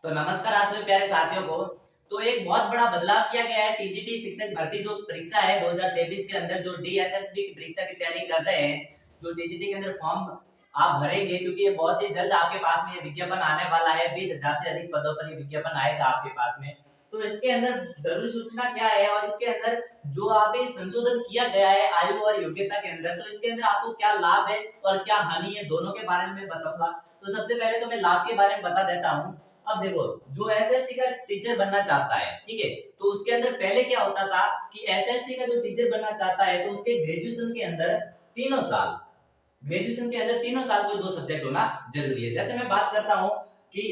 तो नमस्कार आप सभी प्यारे साथियों को। तो एक बहुत बड़ा बदलाव किया गया है। टीजीटी शिक्षक भर्ती जो परीक्षा है 2023 के अंदर जो डीएसएसबी की परीक्षा की तैयारी कर रहे हैं, जो टीजीटी के अंदर फॉर्म आप भरेंगे, क्योंकि ये बहुत ही जल्द आपके पास में ये विज्ञापन आने वाला है। 20,000 से अधिक पदों पर ये विज्ञापन आएगा आपके पास में। तो इसके अंदर जरूरी सूचना क्या है और इसके अंदर जो आप संशोधन किया गया है आयु और योग्यता के अंदर, तो इसके अंदर आपको क्या लाभ है और क्या हानि है, दोनों के बारे में बताऊंगा। तो सबसे पहले तो मैं लाभ के बारे में बता देता हूँ। अब देखो, जो एसएसटी का टीचर बनना चाहता है, ठीक है, तो उसके अंदर पहले क्या होता था कि एसएसटी का जो टीचर बनना चाहता है तो उसके ग्रेजुएशन के अंदर तीनों साल कोई दो सब्जेक्ट होना जरूरी है। जैसे मैं बात करता हूं कि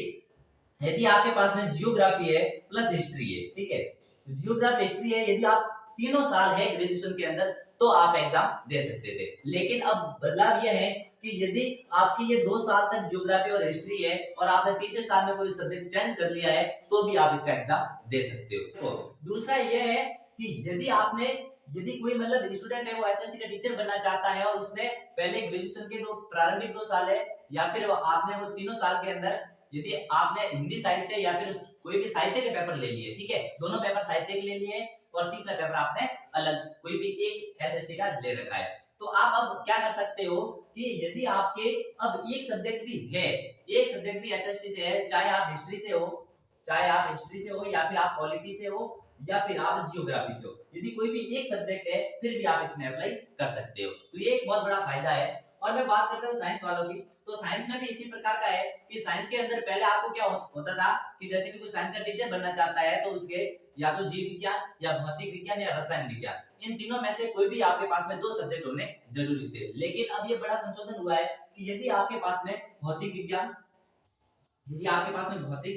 यदि आपके पास में जियोग्राफी है प्लस हिस्ट्री है, ठीक है, जियोग्राफी हिस्ट्री है, यदि आप तीनों साल है ग्रेजुएशन के अंदर तो आप एग्जाम दे सकते थे। लेकिन अब बदलाव यह है कि यदि आपकी ये 2 साल तक ज्योग्राफी और हिस्ट्री है और आपने तीसरे साल में कोई सब्जेक्ट चेंज कर लिया है तो भी आप इसका एग्जाम दे सकते हो। तो दूसरा ये है कि यदि कोई मतलब स्टूडेंट है वो एसएसटी का टीचर बनना चाहता है और उसने पहले ग्रेजुएशन के जो प्रारंभिक 2 साल है या फिर आपने वो तीनों साल के अंदर यदि आपने हिंदी साहित्य या फिर कोई भी साहित्य के पेपर ले लिए, ठीक है, दोनों पेपर साहित्य के ले लिए और तीसरा पेपर आपने अलग कोई भी एक एसएसटी का ले रखा है, तो आप अब क्या कर सकते हो कि यदि आपके अब एक सब्जेक्ट भी एसएसटी से है, चाहे आप हिस्ट्री से हो या फिर आप पॉलिटी से हो या फिर आप जियोग्राफी से हो, यदि कोई भी एक सब्जेक्ट है फिर भी आप इसमें अप्लाई कर सकते हो। तो ये एक बहुत बड़ा फायदा है। और मैं बात करता हूँ साइंस वालों की, तो साइंस में भी इसी प्रकार का है कि साइंस के अंदर पहले आपको क्या होता था कि जैसे कि कोई साइंस का टीचर बनना चाहता है तो उसके या तो जीव विज्ञान या भौतिक विज्ञान या रसायन विज्ञान, इन तीनों में से कोई भी आपके पास में 2 सब्जेक्ट होने जरूरी थे। लेकिन अब ये बड़ा संशोधन हुआ है कि यदि आपके पास में भौतिक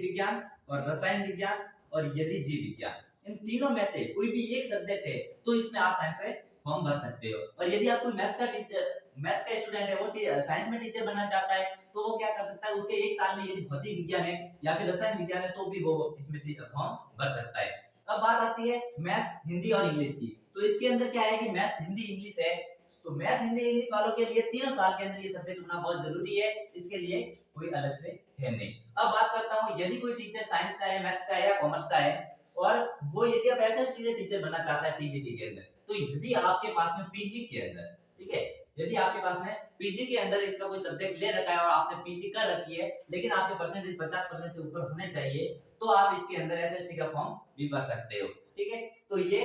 विज्ञान और रसायन विज्ञान और यदि जीव विज्ञान, इन तीनों में से कोई भी एक सब्जेक्ट है तो इसमें आप साइंस में फॉर्म भर सकते हो। और यदि आप कोई मैथ्स का स्टूडेंट है, वो साइंस में टीचर बनना चाहता है तो वो क्या कर सकता है, उसके एक साल में यदि भौतिक विज्ञान है या फिर रसायन विज्ञान है तो भी वो इसमें फॉर्म भर सकता है। अब बात आती है मैथ्स, हिंदी और इंग्लिश की। तो इसके अंदर क्या है कि मैथ्स, हिंदी, इंग्लिश है, तो मैथ्स, हिंदी, इंग्लिश वालों के लिए तीनों साल के अंदर ये सब्जेक्ट होना बहुत जरूरी है। इसके लिए कोई अलग से है नहीं। अब बात करता हूँ यदि कोई टीचर साइंस का है, मैथ्स का है या कॉमर्स का है और वो यदि अब एसएसटी टीचर बनना चाहता है टीजीटी के अंदर, तो यदि आपके पास में पीजी के अंदर, ठीक है, यदि आपके पास में पीजी के अंदर इसका कोई सब्जेक्ट ले रखा है और आपने पीजी कर रखी है लेकिन आपके परसेंटेज 50% से ऊपर होने चाहिए तो आप इसके अंदर एसएसटी का फॉर्म भी भर सकते हो, ठीक है। तो ये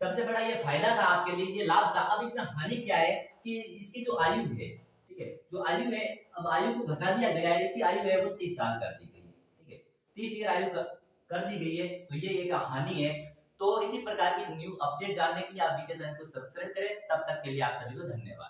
सबसे बड़ा ये फायदा था आपके लिए, ये लाभ था। अब इसमें हानि क्या है कि इसकी जो आयु है, ठीक है, जो आयु है, अब आयु को घटा दिया गया है, इसकी आयु है वो 30 साल कर दी गई है, ठीक है, 30 ईयर आयु कर दी गई है, तो ये एक हानि है। तो इसी प्रकार की न्यू अपडेट जानने के लिए आप वीके चैनल को सब्सक्राइब करें। तब तक के लिए आप सभी को धन्यवाद।